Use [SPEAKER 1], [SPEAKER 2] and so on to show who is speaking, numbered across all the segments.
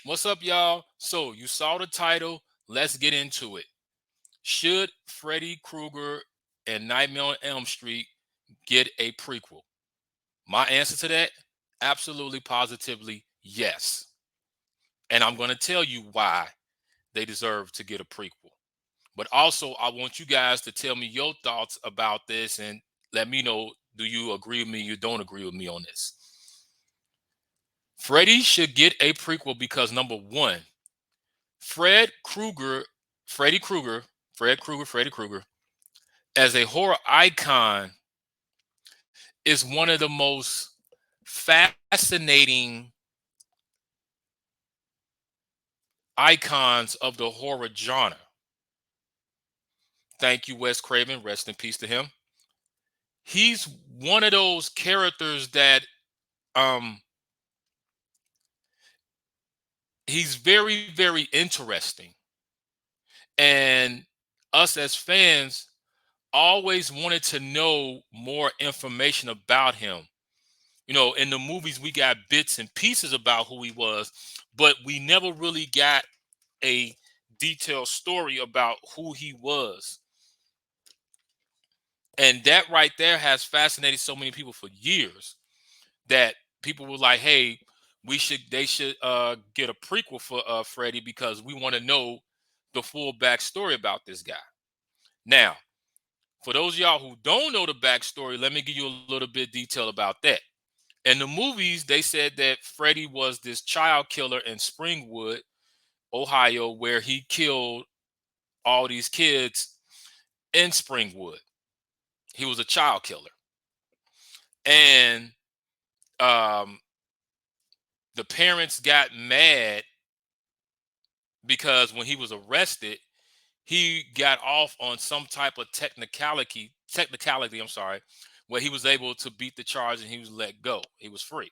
[SPEAKER 1] What's up, y'all? So, you saw the title. Let's get into it. Should Freddy Krueger and Nightmare on Elm Street get a prequel? My answer to that, absolutely, positively, yes. And I'm going to tell you why they deserve to get a prequel. But also, I want you guys to tell me your thoughts about this and let me know, do you agree with me? You don't agree with me on this? Freddy should get a prequel because number one, Fred Krueger, Freddy Krueger, Freddy Krueger, as a horror icon, is one of the most fascinating icons of the horror genre. Thank you, Wes Craven. Rest in peace to him. He's one of those characters that um he's very, very interesting. And us as fans always wanted to know more information about him. In the movies, we got bits and pieces about who he was, but we never really got a detailed story about who he was. And that right there has fascinated so many people for years that people were like, hey, they should get a prequel for Freddy because we want to know the full backstory about this guy. Now, for those of y'all who don't know the backstory, let me give you a little bit detail about that. In the movies, they said that Freddy was this child killer in Springwood, Ohio, where he killed all these kids in Springwood. He was a child killer. And um, the parents got mad because when he was arrested, he got off on some type of technicality, I'm sorry, where he was able to beat the charge and he was let go. He was free.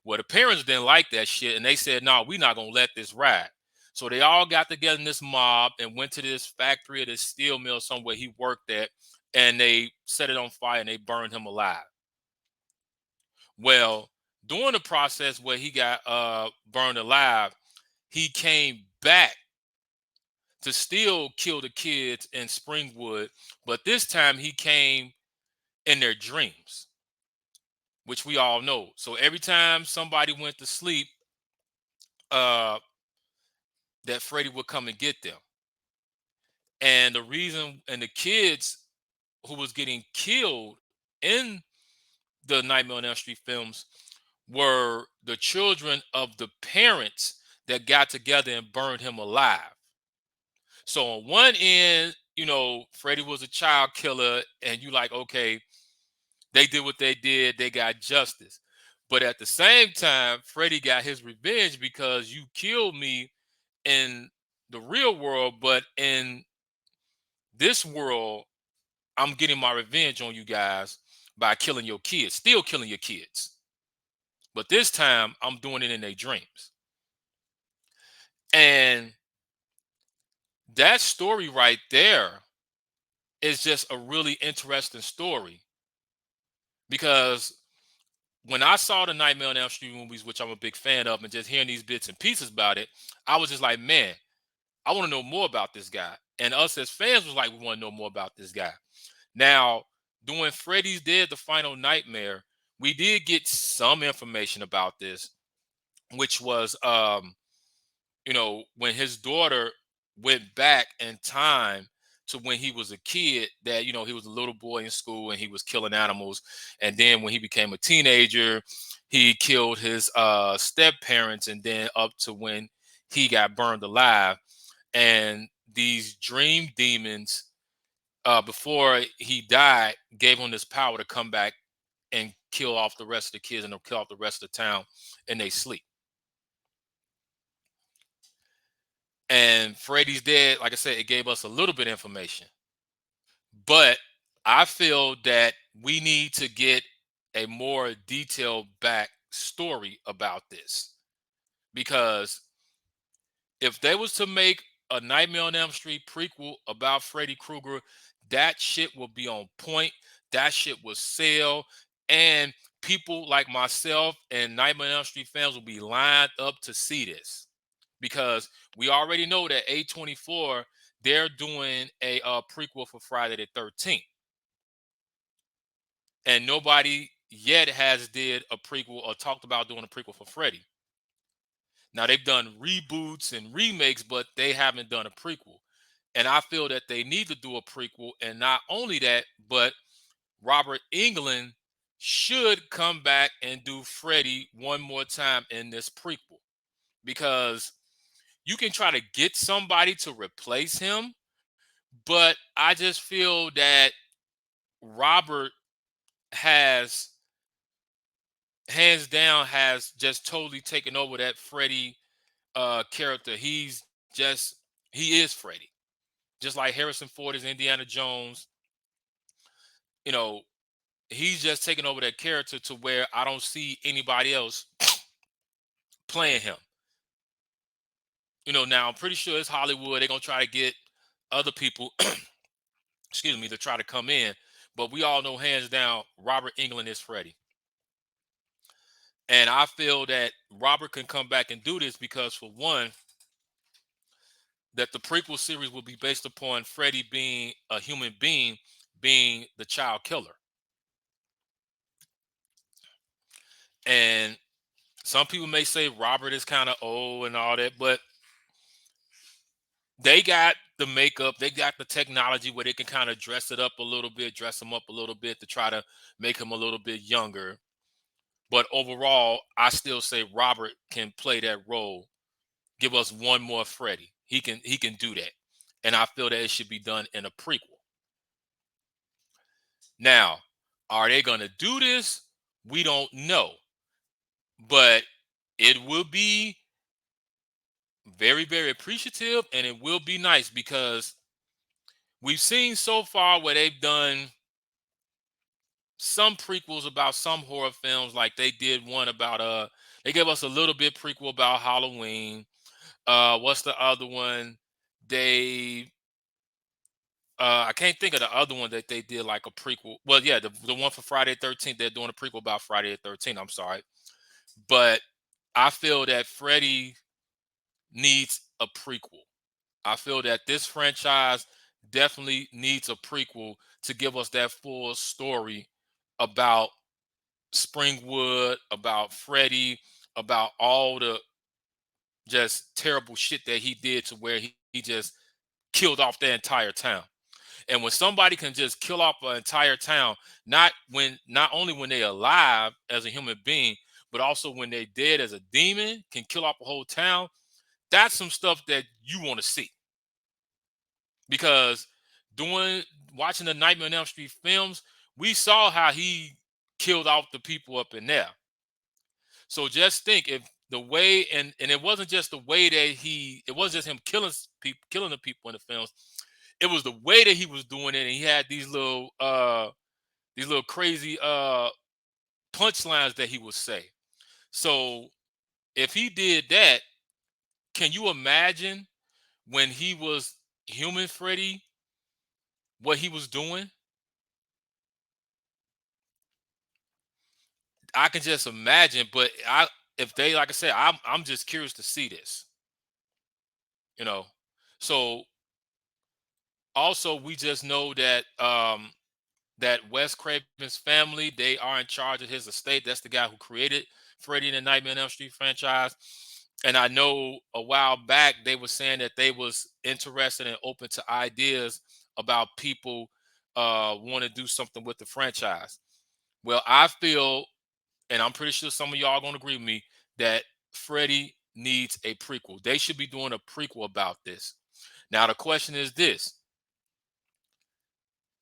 [SPEAKER 1] Well, the parents didn't like that shit, and they said, "No, we're not gonna let this ride." So they all got together in this mob and went to this factory or this steel mill somewhere he worked at, and they set it on fire and they burned him alive. Well, during the process where he got burned alive, he came back to still kill the kids in Springwood, but this time he came in their dreams, which we all know. So every time somebody went to sleep, uh, that Freddy would come and get them. And the reason, and the kids who was getting killed in the Nightmare on Elm Street films were the children of the parents that got together and burned him alive. So on one end, Freddy was a child killer, and you like, okay, they did what they did, they got justice. But at the same time, Freddy got his revenge because you killed me in the real world, but in this world, I'm getting my revenge on you guys by killing your kids, still killing your kids. But this time, I'm doing it in their dreams. And that story right there is just a really interesting story because when I saw the Nightmare on Elm Street movies, which I'm a big fan of, and just hearing these bits and pieces about it, I was just like, man, I want to know more about this guy. And us as fans was like, we want to know more about this guy. Now, doing Freddy's Dead, the Final Nightmare, we did get some information about this, which was, when his daughter went back in time to when he was a kid, that, he was a little boy in school and he was killing animals. And then when he became a teenager, he killed his step parents, and then up to when he got burned alive. And these dream demons, before he died, gave him this power to come back and kill off the rest of the kids and kill off the rest of the town in they sleep. And Freddy's Dead, like I said, it gave us a little bit of information. But I feel that we need to get a more detailed back story about this. Because if they was to make a Nightmare on Elm Street prequel about Freddy Krueger, that shit will be on point. That shit will sell. And people like myself and Nightmare on Elm Street fans will be lined up to see this. because we already know that A24, they're doing a prequel for Friday the 13th, and nobody yet has did a prequel or talked about doing a prequel for Freddy. Now they've done reboots and remakes, but they haven't done a prequel. And I feel that they need to do a prequel. And not only that, but Robert Englund should come back and do Freddy one more time in this prequel, because you can try to get somebody to replace him, but I just feel that Robert has, hands down, has just totally taken over that Freddy character. Just he is Freddy. Just like Harrison Ford is Indiana Jones, you know, he's just taken over that character to where I don't see anybody else playing him. Now I'm pretty sure it's Hollywood. They're gonna try to get other people, excuse me, to try to come in. But we all know hands down, Robert Englund is Freddy. And I feel that Robert can come back and do this because, for one, that the prequel series will be based upon Freddy being a human being, being the child killer. And some people may say Robert is kind of old and all that, but they got the makeup, they got the technology where they can kind of dress it up a little bit, dress him up a little bit to try to make him a little bit younger. But overall, I still say Robert can play that role. Give us one more Freddy. He can do that. And I feel that it should be done in a prequel. Now, are they going to do this? We don't know. But it will be very, very appreciative, and it will be nice, because we've seen so far where they've done some prequels about some horror films. Like they did one about they gave us a little bit prequel about Halloween. What's the other one? They I can't think of the other one that they did like a prequel. Well, yeah, the one for Friday the 13th, they're doing a prequel about Friday the 13th. I'm sorry. But I feel that Freddy needs a prequel. I feel that this franchise definitely needs a prequel to give us that full story about Springwood, about Freddy, about all the just terrible shit that he did, to where he just killed off the entire town. And when somebody can just kill off an entire town, not only when they're alive as a human being, but also when they're dead as a demon, can kill off a whole town, that's some stuff that you want to see. Because doing watching the Nightmare on Elm Street films, we saw how he killed off the people up in there. So just think, if the way, and it wasn't just the way that it wasn't just him killing the people in the films. It was the way that he was doing it, and he had these little crazy punchlines that he would say. So if he did that, can you imagine when he was human Freddy, what he was doing? I can just imagine. But if they, like I said, I'm just curious to see this. You know. So also, we just know that that Wes Craven's family, they are in charge of his estate. That's the guy who created Freddy and the Nightmare on Elm Street franchise. And I know a while back they were saying that they was interested and open to ideas about people want to do something with the franchise. Well, I feel, and I'm pretty sure some of y'all are going to agree with me, that Freddy needs a prequel. They should be doing a prequel about this. Now, the question is this: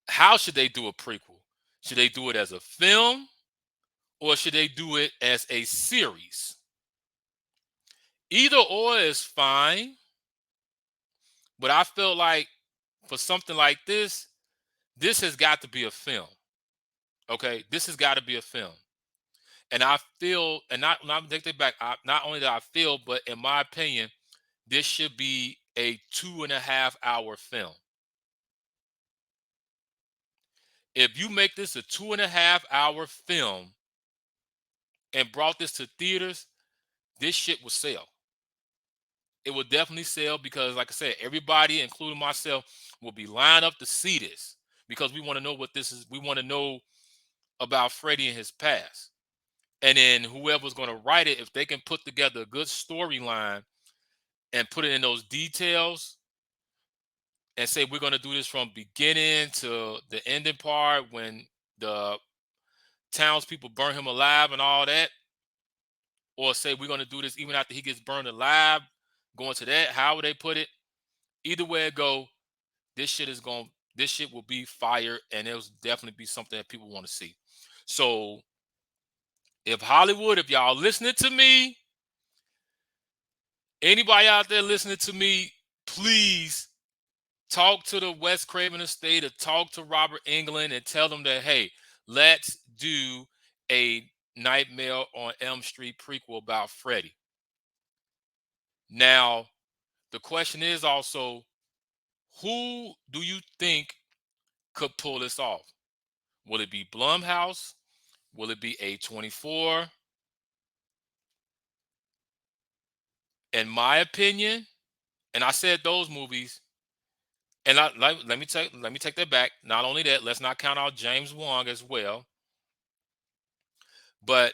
[SPEAKER 1] how should they do a prequel? Should they do it as a film, or should they do it as a series? Either or is fine, but I feel like for something like this has got to be a film. Okay, this has got to be a film. And I feel, and not take that back. Not only that I feel, but in my opinion, this should be a 2.5 hour film. If you make this a 2.5 hour film and brought this to theaters, this shit will sell. It will definitely sell because, like I said, everybody, including myself, will be lined up to see this because we want to know what this is. We want to know about Freddy and his past. And then whoever's going to write it, if they can put together a good storyline and put it in those details and say we're going to do this from beginning to the ending part when the townspeople burn him alive and all that, or say we're going to do this even after he gets burned alive, going to that, how would they put it? Either way it go, this shit will be fire, and it'll definitely be something that people want to see. So if Hollywood, if y'all listening to me, anybody out there listening to me, please talk to the Wes Craven estate or talk to Robert Englund and tell them that, hey, let's do a Nightmare on Elm Street prequel about Freddy. Now, the question is also, who do you think could pull this off? Will it be Blumhouse? Will it be A24? In my opinion, and I said those movies, and let me take that back. Not only that, let's not count out James Wong as well. But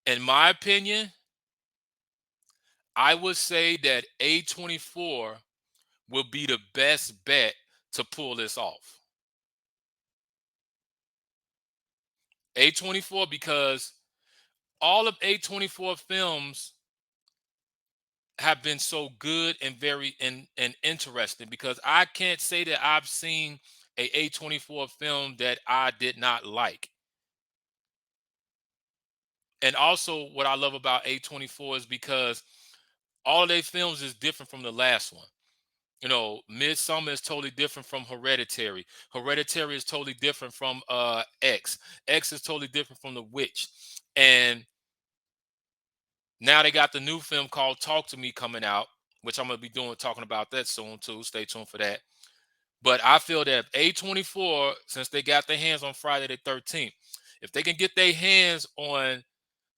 [SPEAKER 1] in my opinion, I would say that A24 will be the best bet to pull this off. A24, because all of A24 films have been so good and very and interesting, because I can't say that I've seen a A24 film that I did not like. And also what I love about A24 is because all of their films is different from the last one. You know, Midsummer is totally different from Hereditary. Hereditary is totally different from X. X is totally different from The Witch. And now they got the new film called Talk to Me coming out, which I'm gonna be talking about that soon too. Stay tuned for that. But I feel that A24, since they got their hands on Friday the 13th, if they can get their hands on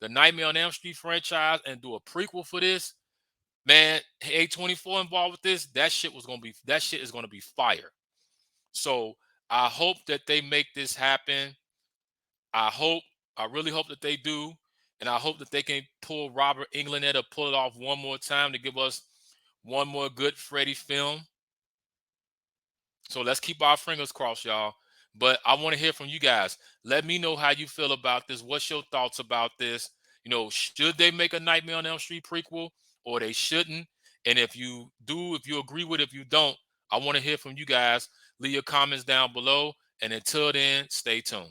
[SPEAKER 1] the Nightmare on Elm Street franchise and do a prequel for this, man, A24 involved with this, that shit is gonna be fire. So I hope that they make this happen. I hope, I really hope that they do. And I hope that they can pull Robert Englund there to pull it off one more time to give us one more good Freddy film. So let's keep our fingers crossed, y'all. But I want to hear from you guys. Let me know how you feel about this. What's your thoughts about this? You know, should they make a Nightmare on Elm Street prequel, or they shouldn't? And if you do, if you agree with it, if you don't, I want to hear from you guys. Leave your comments down below. And until then, stay tuned.